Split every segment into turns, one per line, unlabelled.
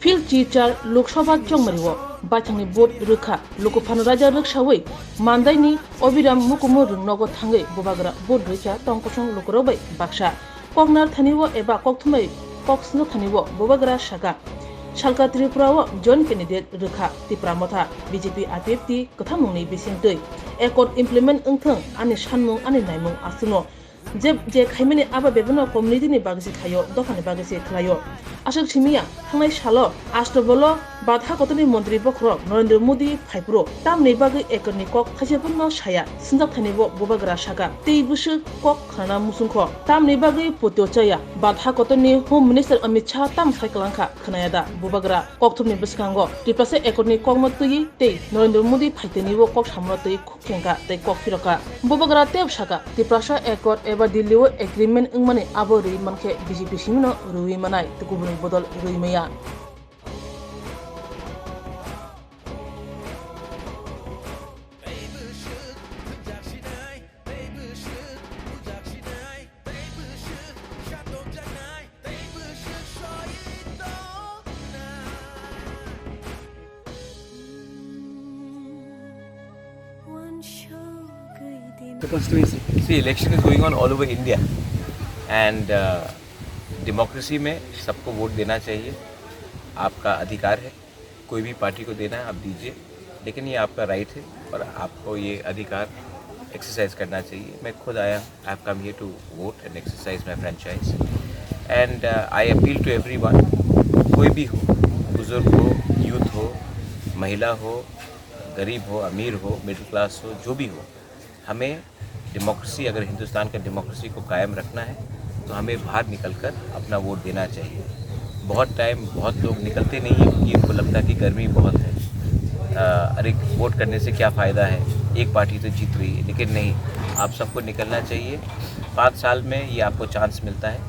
Fill चीचार Lok Sabha जंगमरिवो बाथांनि boat रोखा लोकफान राजा रक्षावै मानदायनि Abiram मुकुमो रुंनगो थांगै बोबाग्रा boat रैखा तंकसं लोकरबै बाक्सा कगनार थानिवो एबा कक्थुमै कक्सनो थानिवो बोबाग्रा शाखा शालका त्रिपुराव जॉइंट कैंडिडेट रोखा तिप्रामथा बीजेपी आरपीएफ कथामुंनि बिसिंतै एकॉर्ड इम्प्लीमेंट अंथों आनि सानमुं आनि नायमुं आसुनो जे खायमेनि आबा बेबनो कम्युनिटीनि बागसे थायो दफानि बागसे खलायो आशक सिमिया थांनाय सालो आस्ट्रबलो बाधा कतनि मंत्री बख्र नरेंद्र मोदी फाइप्रो तामनि बागै एकरनि कक खासेफोरनो साया सिनजाक थानिबो बोबाग्रा शाखा तै बुसु कक खाना मुसुंखो तामनि बागै पोत्योचाया बाधा कतनि होम मिनिस्टर अमित शाह ताम साइकलांखा खनायादा बोबाग्रा ककथुमनि बिसकांगो तिप्रासे एकरनि ककमतुई तै नरेंद्र मोदी फाइतेनिबो कक सामनतुई खुखेंका तै कक फिरका बोबाग्रा तेब शाखा तिप्रासा एकॉर्ड एबा दिल्लीव एग्रीमेंट अंगमाने आबो रै मनखे बीजेपी सिमनो रुई मनाय गुबुन बदल रुई मैया
The constituency. See, election is going on all over India, and democracy में सबको वोट देना चाहिए, आपका अधिकार है। कोई भी पार्टी को देना है आप दीजिए, लेकिन ये आपका राइट है और आपको ये अधिकार एक्सरसाइज करना चाहिए। मैं खुद आया, I have come here to vote and exercise my franchise, and I appeal to everyone, कोई भी हो, बुजुर्ग हो, यूथ हो, महिला हो, गरीब हो, अमीर हो, मिडिल क्लास हो, जो भी हो, हमें डेमोक्रेसी, अगर हिंदुस्तान का डेमोक्रेसी को कायम रखना है तो हमें बाहर निकलकर अपना वोट देना चाहिए। बहुत लोग निकलते नहीं हैं क्योंकि उनको लगता है कि गर्मी बहुत है, अरे वोट करने से क्या फ़ायदा है, एक पार्टी तो जीत रही है। लेकिन नहीं, आप सबको निकलना चाहिए। 5 साल में ये आपको चांस मिलता है,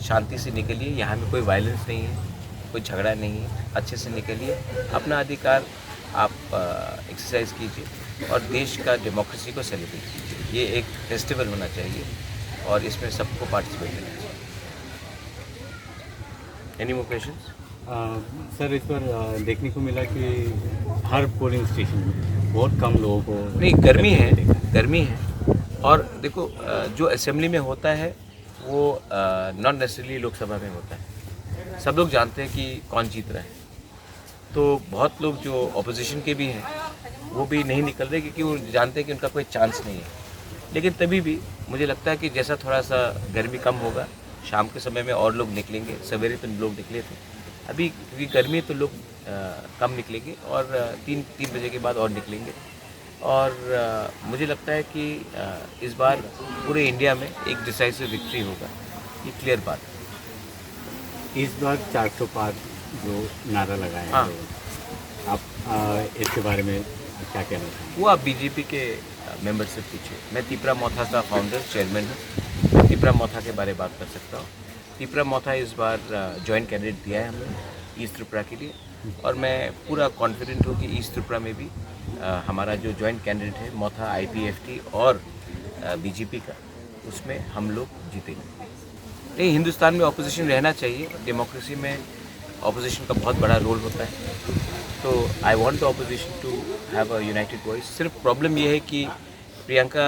शांति से निकलिए। यहाँ में कोई वायलेंस नहीं है, कोई झगड़ा नहीं है, अच्छे से निकलिए, अपना अधिकार आप एक्सरसाइज कीजिए और देश का डेमोक्रेसी को सेलिब्रेट कीजिए। ये एक फेस्टिवल होना चाहिए और इसमें सबको पार्टिसिपेट करना चाहिए। Any more questions?
सर, इस पर देखने को मिला कि हर पोलिंग स्टेशन में बहुत कम लोगों को
नहीं, गर्मी है और देखो जो असेंबली में होता है वो नॉट नेसेसरली लोकसभा में होता है। सब लोग जानते हैं कि कौन जीत रहा है, तो बहुत लोग जो ऑपोजिशन के भी हैं वो भी नहीं निकल रहे क्योंकि वो जानते हैं कि उनका कोई चांस नहीं है। लेकिन तभी भी मुझे लगता है कि जैसा थोड़ा सा गर्मी कम होगा, शाम के समय में और लोग निकलेंगे। सवेरे तो लोग निकले थे, अभी क्योंकि गर्मी है तो लोग कम निकलेंगे और 3 बजे के बाद और निकलेंगे। और मुझे लगता है कि इस बार पूरे इंडिया में एक डिसाइसिव विक्ट्री होगा, ये क्लियर बात है।
इस बार 400 पार जो नारा लगाया
हाँ।
है, आप इसके बारे में क्या कहना चाहेंगे?
वो आप बीजेपी के मेंबर से पूछिए। मैं तिप्रा मोथा का फाउंडर चेयरमैन हूँ, तिप्रा मोथा के बारे में बात कर सकता हूँ। तिप्रा मोथा इस बार जॉइंट कैंडिडेट दिया है हमने ईस्ट त्रिपुरा के लिए, और मैं पूरा कॉन्फिडेंट हूँ कि ईस्ट त्रिपुरा में भी हमारा जो जॉइंट कैंडिडेट है मोथा आईपीएफटी और बीजेपी का, उसमें हम लोग जीतेंगे। नहीं, हिंदुस्तान में ऑपोजिशन रहना चाहिए, डेमोक्रेसी में ऑपोजिशन का बहुत बड़ा रोल होता है, तो I want the opposition to have a united voice. सिर्फ प्रॉब्लम ये है कि प्रियंका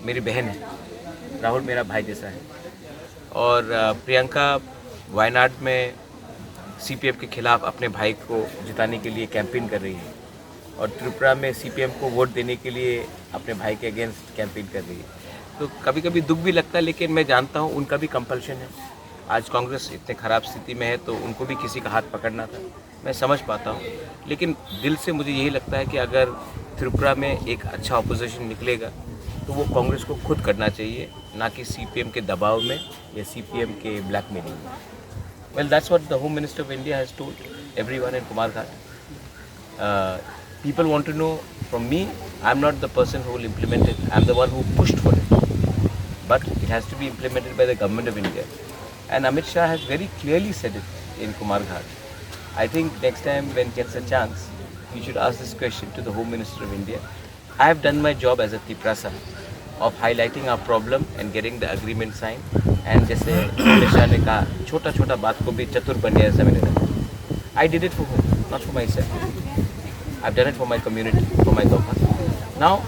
मेरी बहन है, राहुल मेरा भाई जैसा है, और प्रियंका वायनाड में सीपीएम के खिलाफ अपने भाई को जिताने के लिए कैंपेन कर रही है, और त्रिपुरा में सीपीएम को वोट देने के लिए अपने भाई के अगेंस्ट कैंपेन कर रही है। तो कभी कभी दुख भी लगता है, लेकिन मैं जानता हूँ उनका भी कंपल्शन है। आज कांग्रेस इतने ख़राब स्थिति में है तो उनको भी किसी का हाथ पकड़ना था, मैं समझ पाता हूँ। लेकिन दिल से मुझे यही लगता है कि अगर त्रिपुरा में एक अच्छा ऑपोजिशन निकलेगा तो वो कांग्रेस को खुद करना चाहिए, ना कि सीपीएम के दबाव में या सीपीएम के ब्लैकमेलिंग में। Well, that's what the home minister of India has told everyone in Kumarghat. People want to know from me, I'm not the person who will implement it, I'm the one who pushed for it. But it has to be implemented by the government of India. And Amit Shah has very clearly said it in Kumarghat. I think next time when he gets a chance, you should ask this question to the Home Minister of India. I have done my job as a Tiprasa of highlighting our problem and getting the agreement signed. And जैसे अमित शाह ने कहा, छोटा छोटा बात को भी चतुर बन गया ऐसा मैंने कहा। I did it for whom? Not for myself. I've done it for my community, for my Doha. Now,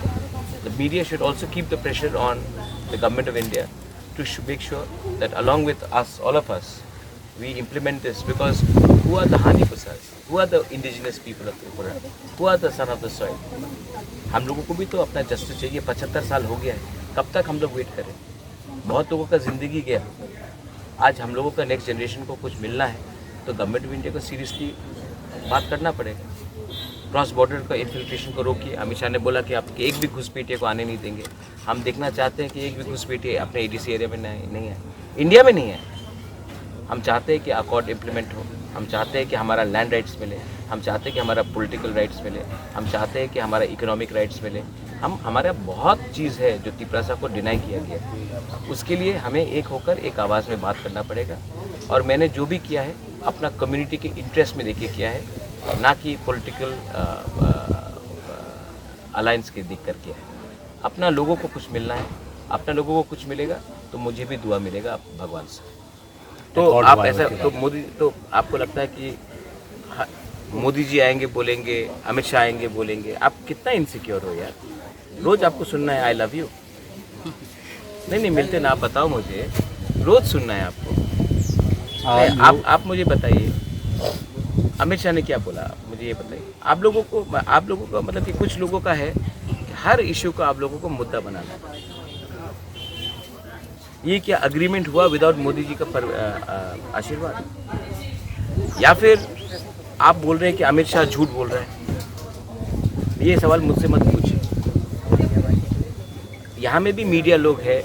the media should also keep the pressure on the government of India to make sure that along with us, all of us, we implement this, because who are the Hani Pasas? Who are the indigenous people of Tripura? Who are the son of the soil? हम लोगों को भी तो अपना justice चाहिए। 75 साल हो गया है, कब तक हम लोग वेट करें? बहुत लोगों का ज़िंदगी गया। आज हम लोगों का नेक्स्ट जनरेशन को कुछ मिलना है तो गवर्नमेंट ऑफ इंडिया को सीरियसली बात करना पड़ेगा। क्रॉस बॉर्डर का इन्फिल्ट्रेशन को रोकिए। अमित शाह ने बोला कि आप एक भी घुसपैठिए को आने नहीं देंगे। हम देखना चाहते हैं कि एक भी घुसपैठिए अपने एडीसी एरिया में नहीं है, इंडिया में नहीं है। हम चाहते हैं कि अकॉर्ड इम्प्लीमेंट हो, हम चाहते हैं कि हमारा लैंड राइट्स मिले, हम चाहते हैं कि हमारा पॉलिटिकल राइट्स मिले, हम चाहते हैं कि हमारा इकोनॉमिक राइट्स मिले। हमारा बहुत चीज़ है जो तिपरासा को डिनाई किया गया। उसके लिए हमें एक होकर एक आवाज़ में बात करना पड़ेगा। और मैंने जो भी किया है अपना कम्युनिटी के इंटरेस्ट में देखिए किया है, ना कि पॉलिटिकल अलायंस के देख कर किया है। अपना लोगों को कुछ मिलना है, अपना लोगों को कुछ मिलेगा तो मुझे भी दुआ मिलेगा भगवान से। तो आप ऐसा तो मोदी, तो आपको लगता है कि मोदी जी आएंगे बोलेंगे, अमित शाह आएंगे बोलेंगे, आप कितना इनसिक्योर हो यार? रोज आपको सुनना है आई लव यू। नहीं मिलते ना, आप बताओ मुझे, रोज सुनना है आपको। आप मुझे बताइए अमित शाह ने क्या बोला, मुझे ये बताइए। आप लोगों को मतलब कि कुछ लोगों का है कि हर इश्यू को आप लोगों को मुद्दा बनाना है। ये क्या अग्रीमेंट हुआ विदाउट मोदी जी का आशीर्वाद? या फिर आप बोल रहे हैं कि अमित शाह झूठ बोल रहे हैं? ये सवाल मुझसे मत पूछिए। यहाँ में भी मीडिया लोग हैं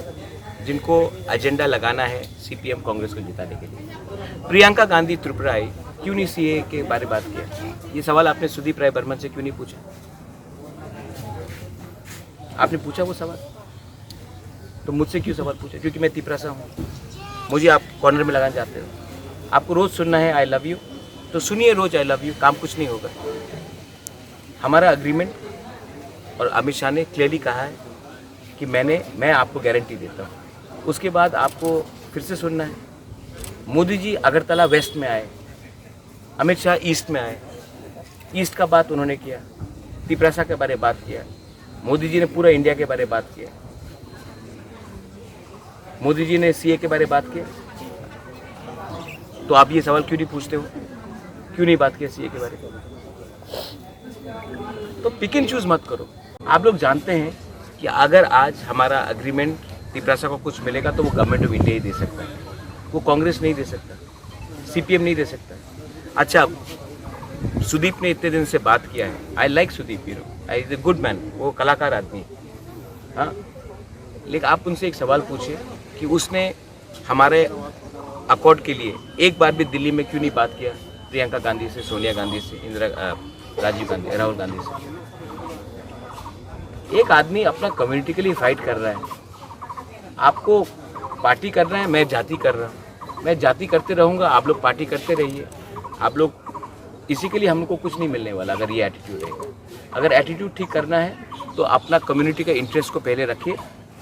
जिनको एजेंडा लगाना है सीपीएम कांग्रेस को जिताने के लिए। प्रियंका गांधी त्रिपुरा आई, क्यों नहीं सीए के बारे में बात किया? ये सवाल आपने सुदीप राय बर्मन से क्यों नहीं पूछा? आपने पूछा वो सवाल? तो मुझसे क्यों सवाल पूछा? क्योंकि मैं तिपरासा हूँ, मुझे आप कॉर्नर में लगाना चाहते हो। आपको रोज़ सुनना है आई लव यू, तो सुनिए रोज़ आई लव यू, काम कुछ नहीं होगा। हमारा अग्रीमेंट, और अमित शाह ने क्लियरली कहा है कि मैं आपको गारंटी देता हूँ। उसके बाद आपको फिर से सुनना है। मोदी जी अगरतला वेस्ट में आए, अमित शाह ईस्ट में आए, ईस्ट का बात उन्होंने किया, तिपरासा के बारे में बात किया। मोदी जी ने पूरा इंडिया के बारे में बात किया, मोदी जी ने सीए के बारे में बात किया। तो आप ये सवाल क्यों नहीं पूछते हो, क्यों नहीं बात किया सीए के बारे में? तो पिक एंड चूज मत करो। आप लोग जानते हैं कि अगर आज हमारा अग्रीमेंट तिपरासा को कुछ मिलेगा तो वो गवर्नमेंट ऑफ इंडिया ही दे सकता है, वो कांग्रेस नहीं दे सकता, सीपीएम नहीं दे सकता। अच्छा, सुदीप ने इतने दिन से बात किया है, I like Sudeep, you know, I is a good man, वो कलाकार आदमी। हाँ, लेकिन आप उनसे एक सवाल पूछिए कि उसने हमारे अकॉर्ड के लिए एक बार भी दिल्ली में क्यों नहीं बात किया प्रियंका गांधी से, सोनिया गांधी से, राजीव गांधी, राहुल गांधी से? एक आदमी अपना कम्युनिटी के लिए फाइट कर रहा है, आपको पार्टी कर रहा है, मैं जाति कर रहा हूँ, मैं जाति करते रहूँगा, आप लोग पार्टी करते रहिए। आप लोग इसी के लिए हमको कुछ नहीं मिलने वाला अगर ये एटीट्यूड रहेगा। अगर एटीट्यूड ठीक करना है तो अपना कम्युनिटी का इंटरेस्ट को पहले रखिए,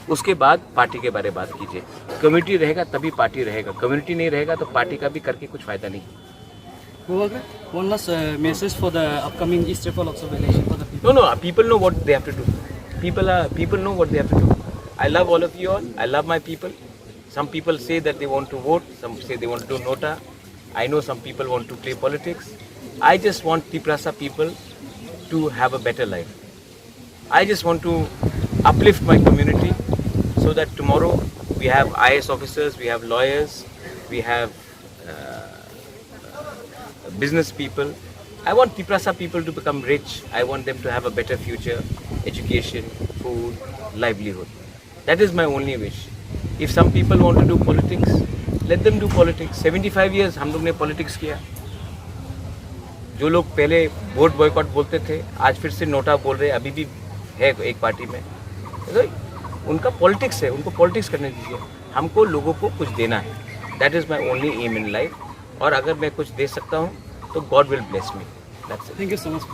उसके बाद पार्टी के बारे में बात कीजिए। कम्युनिटी रहेगा तभी पार्टी रहेगा, कम्युनिटी नहीं रहेगा तो पार्टी का भी करके कुछ फायदा नहीं।
One last message for the upcoming East Tripura Lok Sabha election for the people.
No, people know what they have to do. People know what they have to do. I love all of you all. I love my people. Some people say that they want to vote. Some say they want to do nota. I know some people want to play politics. I just want Tiprasa people to have a better life. I just want to uplift my community so that tomorrow we have IAS officers, we have lawyers, we have business people. I want Tiprasa people to become rich. I want them to have a better future, education, food, livelihood. That is my only wish. If some people want to do politics, let them do politics. 75 years हम लोग ने politics किया। जो लोग पहले vote boycott बोलते थे, आज फिर से नोटा बोल रहे, अभी भी है एक पार्टी में, तो उनका पॉलिटिक्स है, उनको पॉलिटिक्स करने दीजिए। हमको लोगों को कुछ देना है। That is my only aim in life. और अगर मैं कुछ दे सकता हूँ तो God will bless me. That's it.
Thank you so much.